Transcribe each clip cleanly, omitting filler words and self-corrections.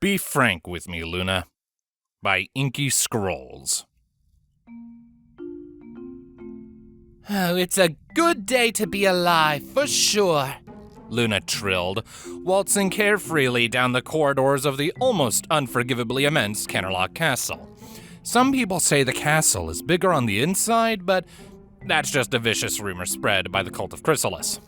Be Frank with Me, Luna, by Inky Scrolls. Oh, it's a good day to be alive, for sure, Luna trilled, waltzing carefreely down the corridors of the almost unforgivably immense Canterlot Castle. Some people say the castle is bigger on the inside, but that's just a vicious rumor spread by the cult of Chrysalis.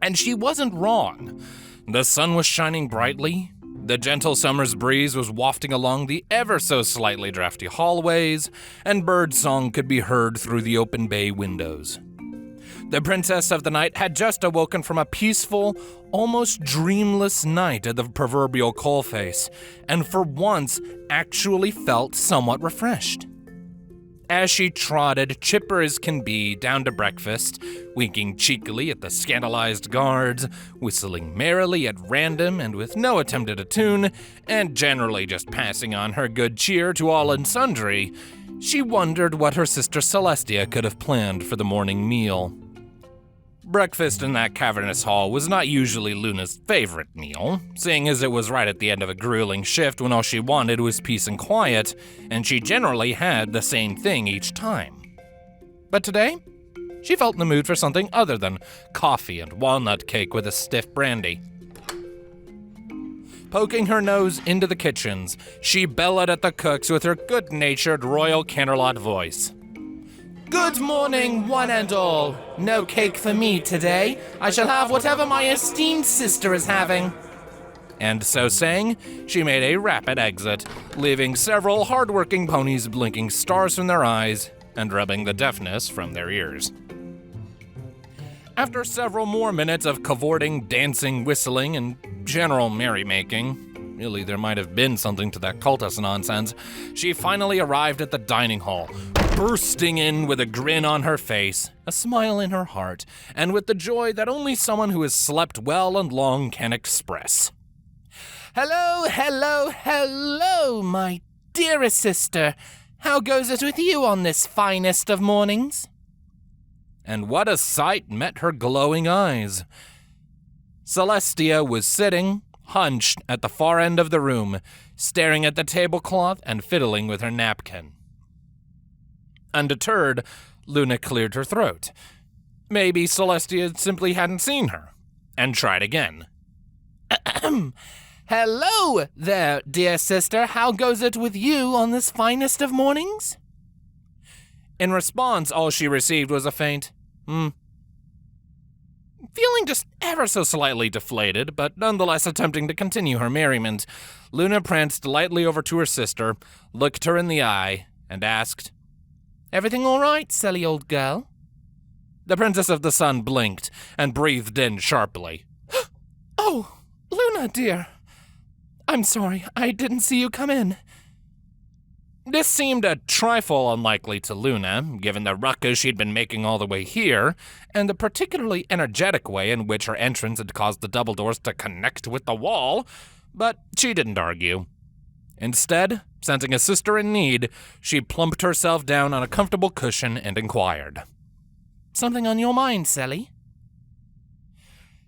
And she wasn't wrong. The sun was shining brightly, the gentle summer's breeze was wafting along the ever-so-slightly drafty hallways, and birdsong could be heard through the open bay windows. The princess of the night had just awoken from a peaceful, almost dreamless night at the proverbial coalface, and for once actually felt somewhat refreshed. As she trotted, chipper as can be, down to breakfast, winking cheekily at the scandalized guards, whistling merrily at random and with no attempt at a tune, and generally just passing on her good cheer to all and sundry, she wondered what her sister Celestia could have planned for the morning meal. Breakfast in that cavernous hall was not usually Luna's favorite meal, seeing as it was right at the end of a grueling shift when all she wanted was peace and quiet, and she generally had the same thing each time. But today, she felt in the mood for something other than coffee and walnut cake with a stiff brandy. Poking her nose into the kitchens, she bellowed at the cooks with her good-natured Royal Canterlot voice. Good morning, one and all. No cake for me today. I shall have whatever my esteemed sister is having. And so saying, she made a rapid exit, leaving several hard-working ponies blinking stars from their eyes and rubbing the deafness from their ears. After several more minutes of cavorting, dancing, whistling, and general merrymaking, really there might have been something to that cultist nonsense, she finally arrived at the dining hall, bursting in with a grin on her face, a smile in her heart, and with the joy that only someone who has slept well and long can express. Hello, hello, hello, my dearest sister. How goes it with you on this finest of mornings? And what a sight met her glowing eyes. Celestia was sitting, hunched at the far end of the room, staring at the tablecloth and fiddling with her napkin. Undeterred, Luna cleared her throat. Maybe Celestia simply hadn't seen her, and tried again. Hello there, dear sister. How goes it with you on this finest of mornings? In response, all she received was a faint, Feeling just ever so slightly deflated, but nonetheless attempting to continue her merriment, Luna pranced lightly over to her sister, looked her in the eye, and asked, Everything all right, silly old girl? The Princess of the Sun blinked and breathed in sharply. Oh, Luna, dear. I'm sorry, I didn't see you come in. This seemed a trifle unlikely to Luna, given the ruckus she'd been making all the way here, and the particularly energetic way in which her entrance had caused the double doors to connect with the wall, but she didn't argue. Instead, sensing a sister in need, she plumped herself down on a comfortable cushion and inquired. Something on your mind, Sally?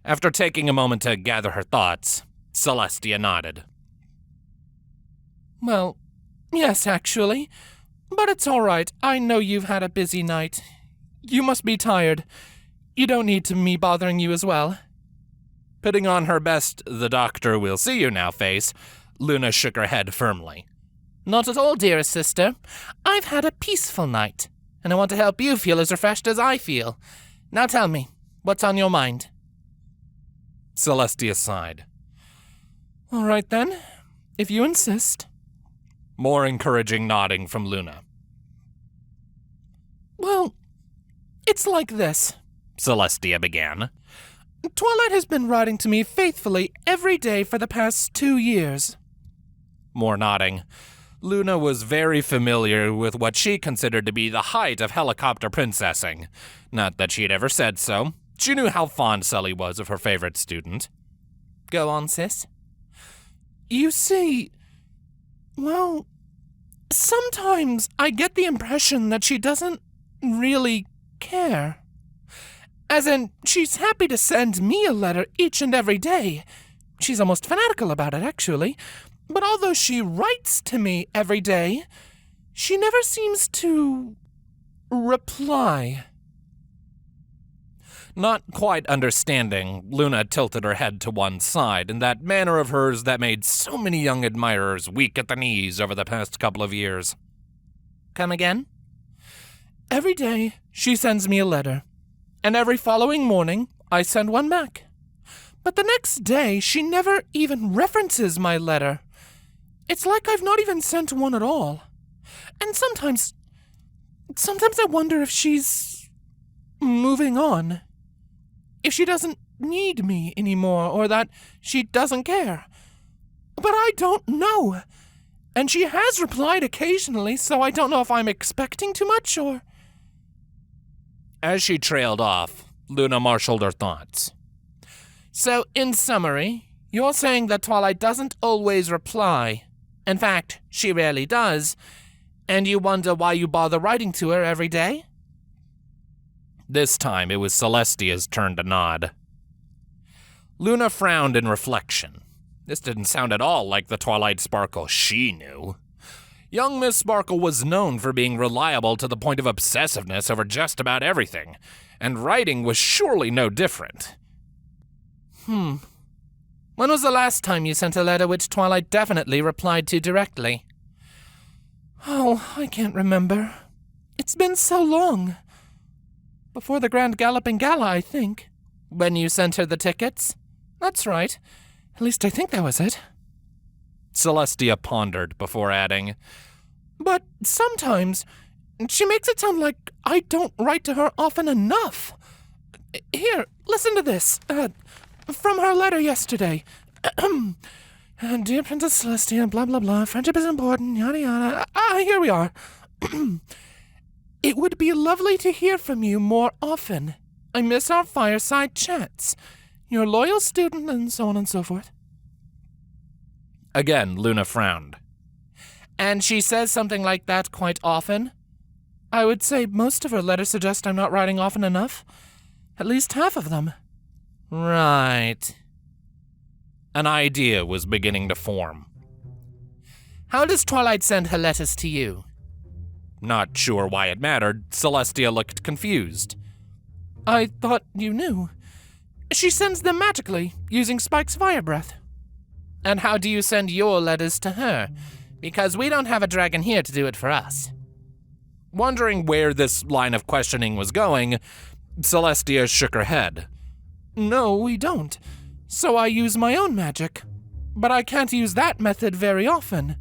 After taking a moment to gather her thoughts, Celestia nodded. Well, yes, actually. But it's all right. I know you've had a busy night. You must be tired. You don't need me bothering you as well. Putting on her best "the doctor will see you now" face, Luna shook her head firmly. Not at all, dearest sister. I've had a peaceful night, and I want to help you feel as refreshed as I feel. Now tell me, what's on your mind? Celestia sighed. All right then, if you insist. More encouraging nodding from Luna. Well, it's like this, Celestia began. Twilight has been writing to me faithfully every day for the past 2 years. More nodding. Luna was very familiar with what she considered to be the height of helicopter princessing. Not that she'd ever said so. She knew how fond Sully was of her favorite student. Go on, sis. You see, well, sometimes I get the impression that she doesn't really care. As in, she's happy to send me a letter each and every day, She's almost fanatical about it, actually. But although she writes to me every day, she never seems to reply. Not quite understanding, Luna tilted her head to one side in that manner of hers that made so many young admirers weak at the knees over the past couple of years. Come again? Every day, she sends me a letter, and every following morning, I send one back. But the next day, she never even references my letter. It's like I've not even sent one at all. And sometimes I wonder if she's moving on. If she doesn't need me anymore, or that she doesn't care. But I don't know. And she has replied occasionally, so I don't know if I'm expecting too much, or... As she trailed off, Luna marshaled her thoughts. So, in summary, you're saying that Twilight doesn't always reply. In fact, she rarely does. And you wonder why you bother writing to her every day? This time, it was Celestia's turn to nod. Luna frowned in reflection. This didn't sound at all like the Twilight Sparkle she knew. Young Miss Sparkle was known for being reliable to the point of obsessiveness over just about everything, and writing was surely no different. When was the last time you sent a letter which Twilight definitely replied to directly? Oh, I can't remember. It's been so long. Before the Grand Galloping Gala, I think. When you sent her the tickets? That's right. At least I think that was it. Celestia pondered before adding, But sometimes she makes it sound like I don't write to her often enough. Here, listen to this. From her letter yesterday. Dear Princess Celestia, blah, blah, blah. Friendship is important, yada, yada. Here we are. It would be lovely to hear from you more often. I miss our fireside chats. Your loyal student, and so on and so forth. Again, Luna frowned. And she says something like that quite often? I would say most of her letters suggest I'm not writing often enough. At least half of them. Right. An idea was beginning to form. How does Twilight send her letters to you? Not sure why it mattered, Celestia looked confused. I thought you knew. She sends them magically, using Spike's fire breath. And how do you send your letters to her? Because we don't have a dragon here to do it for us. Wondering where this line of questioning was going, Celestia shook her head. No, we don't. So I use my own magic. But I can't use that method very often.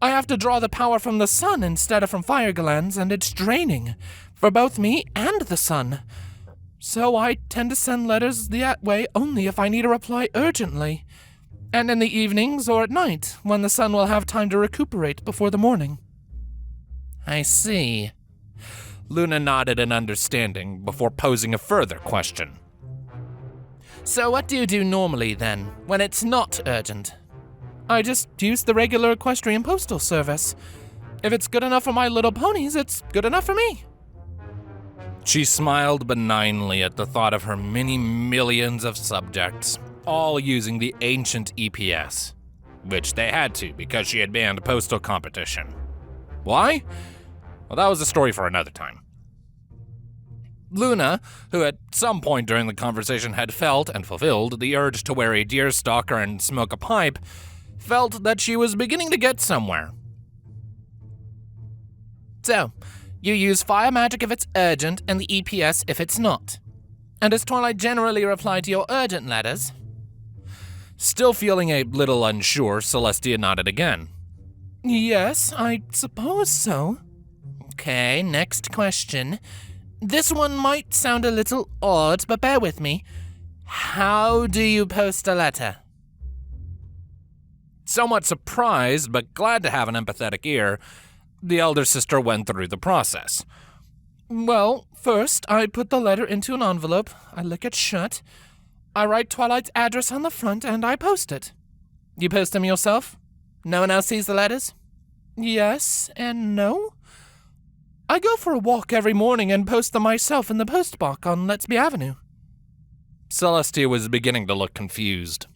I have to draw the power from the sun instead of from fire glands, and it's draining. For both me and the sun. So I tend to send letters that way only if I need a reply urgently. And in the evenings or at night, when the sun will have time to recuperate before the morning. I see. Luna nodded in understanding before posing a further question. So what do you do normally then, when it's not urgent? I just use the regular equestrian postal service. If it's good enough for my little ponies, it's good enough for me. She smiled benignly at the thought of her many millions of subjects, all using the ancient EPS, which they had to because she had banned postal competition. Why? Well, that was a story for another time. Luna, who at some point during the conversation had felt and fulfilled the urge to wear a deerstalker and smoke a pipe, felt that she was beginning to get somewhere. So, you use fire magic if it's urgent and the EPS if it's not. And does Twilight generally reply to your urgent letters? Still feeling a little unsure, Celestia nodded again. Yes, I suppose so. Okay, next question. This one might sound a little odd, but bear with me. How do you post a letter? Somewhat surprised, but glad to have an empathetic ear, the elder sister went through the process. Well, first, I put the letter into an envelope, I lick it shut, I write Twilight's address on the front, and I post it. You post them yourself? No one else sees the letters? Yes and no. I go for a walk every morning and post them myself in the postbox on Let's Be Avenue. Celestia was beginning to look confused.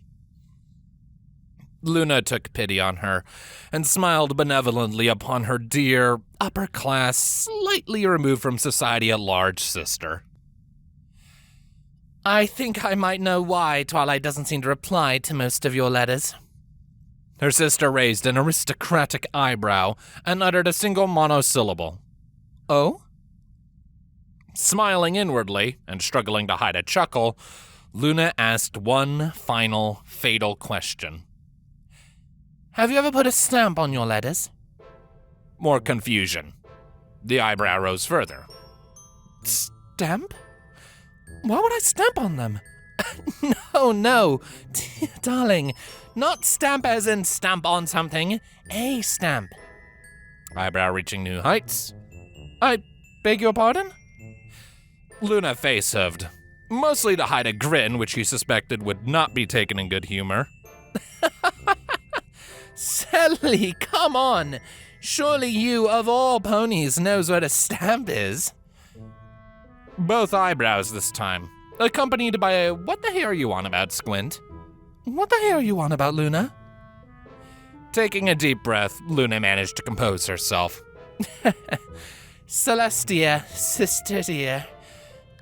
Luna took pity on her and smiled benevolently upon her dear, upper-class, slightly removed from society at large sister. I think I might know why Twilight doesn't seem to reply to most of your letters. Her sister raised an aristocratic eyebrow and uttered a single monosyllable. Oh? Smiling inwardly and struggling to hide a chuckle, Luna asked one final, fatal question. Have you ever put a stamp on your letters? More confusion. The eyebrow rose further. Stamp? Why would I stamp on them? No. Darling, not stamp as in stamp on something. A stamp. Eyebrow reaching new heights. I beg your pardon? Luna face-huffed, mostly to hide a grin which he suspected would not be taken in good humor. Sally, come on. Surely you, of all ponies, knows what a stamp is. Both eyebrows this time, accompanied by a "What the hell are you on about, Squint?" What the hell are you on about, Luna? Taking a deep breath, Luna managed to compose herself. Celestia, sister dear.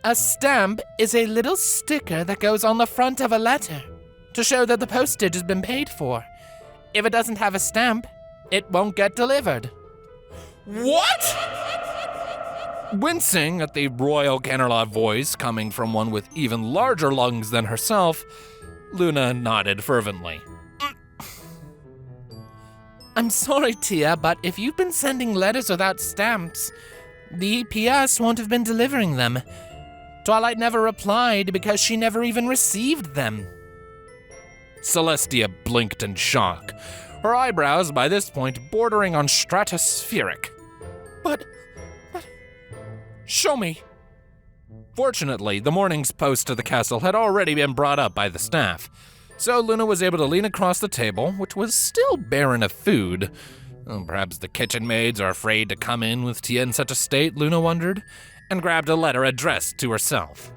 A stamp is a little sticker that goes on the front of a letter to show that the postage has been paid for. If it doesn't have a stamp, it won't get delivered. What? Wincing at the royal Canterlot voice coming from one with even larger lungs than herself, Luna nodded fervently. I'm sorry, Tia, but if you've been sending letters without stamps, the EPS won't have been delivering them. Twilight never replied because she never even received them. Celestia blinked in shock, her eyebrows by this point bordering on stratospheric. But, show me. Fortunately, the morning's post to the castle had already been brought up by the staff, so Luna was able to lean across the table, which was still barren of food. Perhaps the kitchen maids are afraid to come in with Tia in such a state, Luna wondered, and grabbed a letter addressed to herself.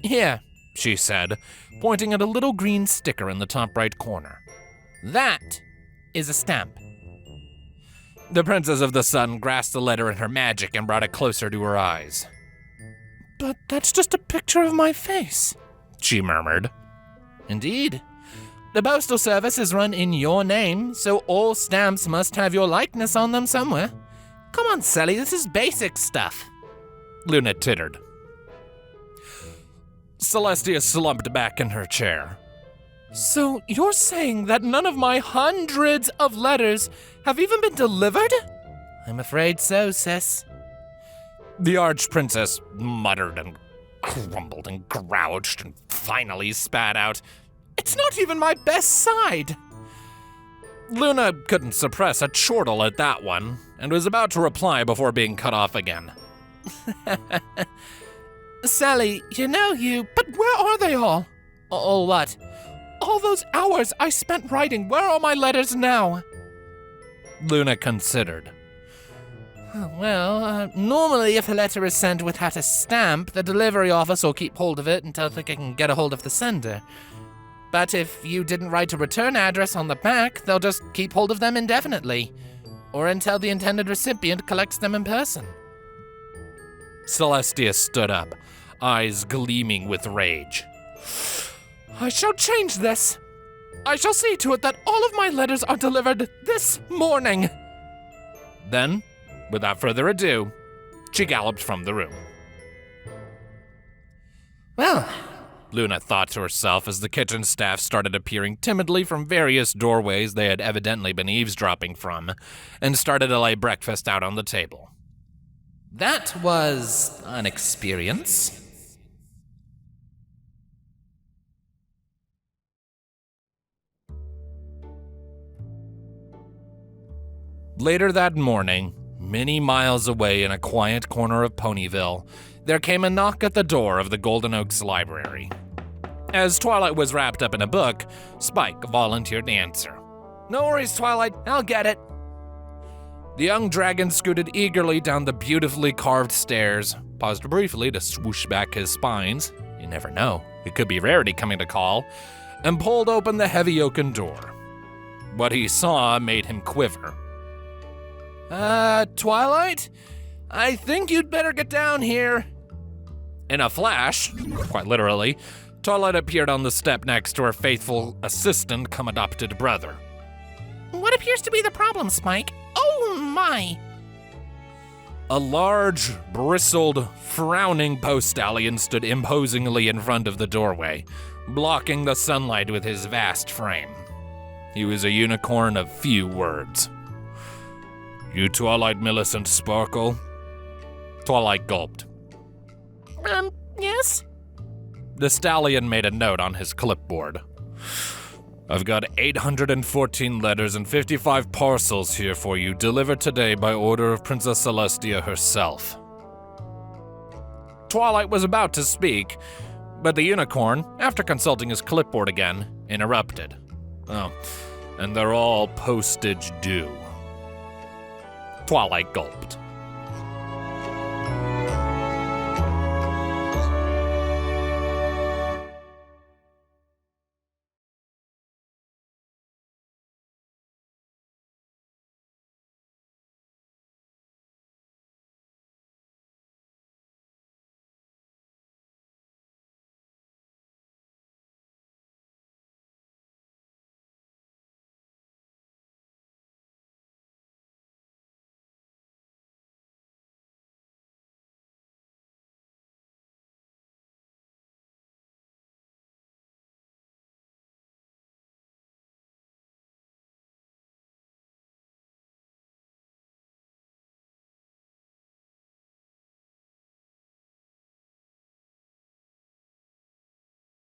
Here, she said, pointing at a little green sticker in the top right corner. That is a stamp. The Princess of the Sun grasped the letter in her magic and brought it closer to her eyes. But that's just a picture of my face, she murmured. Indeed. The Postal Service is run in your name, so all stamps must have your likeness on them somewhere. Come on, Sally, this is basic stuff. Luna tittered. Celestia slumped back in her chair. So you're saying that none of my hundreds of letters have even been delivered? I'm afraid so, sis. The Archprincess muttered and grumbled and grouched and finally spat out, It's not even my best side. Luna couldn't suppress a chortle at that one and was about to reply before being cut off again. Sally, But where are they all? All what? All those hours I spent writing, where are my letters now? Luna considered. Well, normally if a letter is sent without a stamp, the delivery office will keep hold of it until they can get a hold of the sender. But if you didn't write a return address on the back, they'll just keep hold of them indefinitely, or until the intended recipient collects them in person. Celestia stood up, eyes gleaming with rage. I shall change this. I shall see to it that all of my letters are delivered this morning. Then, without further ado, she galloped from the room. Well, Luna thought to herself as the kitchen staff started appearing timidly from various doorways they had evidently been eavesdropping from, and started to lay breakfast out on the table. That was an experience. Later that morning, many miles away in a quiet corner of Ponyville, there came a knock at the door of the Golden Oaks Library. As Twilight was wrapped up in a book, Spike volunteered to answer. No worries, Twilight, I'll get it. The young dragon scooted eagerly down the beautifully carved stairs, paused briefly to swoosh back his spines, you never know, it could be Rarity coming to call, and pulled open the heavy oaken door. What he saw made him quiver. Twilight? I think you'd better get down here. In a flash, quite literally, Twilight appeared on the step next to her faithful assistant come adopted brother. What appears to be the problem, Spike? Oh my! A large, bristled, frowning post-stallion stood imposingly in front of the doorway, blocking the sunlight with his vast frame. He was a unicorn of few words. You Twilight Millicent Sparkle? Twilight gulped. Yes? The stallion made a note on his clipboard. I've got 814 letters and 55 parcels here for you, delivered today by order of Princess Celestia herself. Twilight was about to speak, but the unicorn, after consulting his clipboard again, interrupted. Oh, and they're all postage due. Twilight gulped.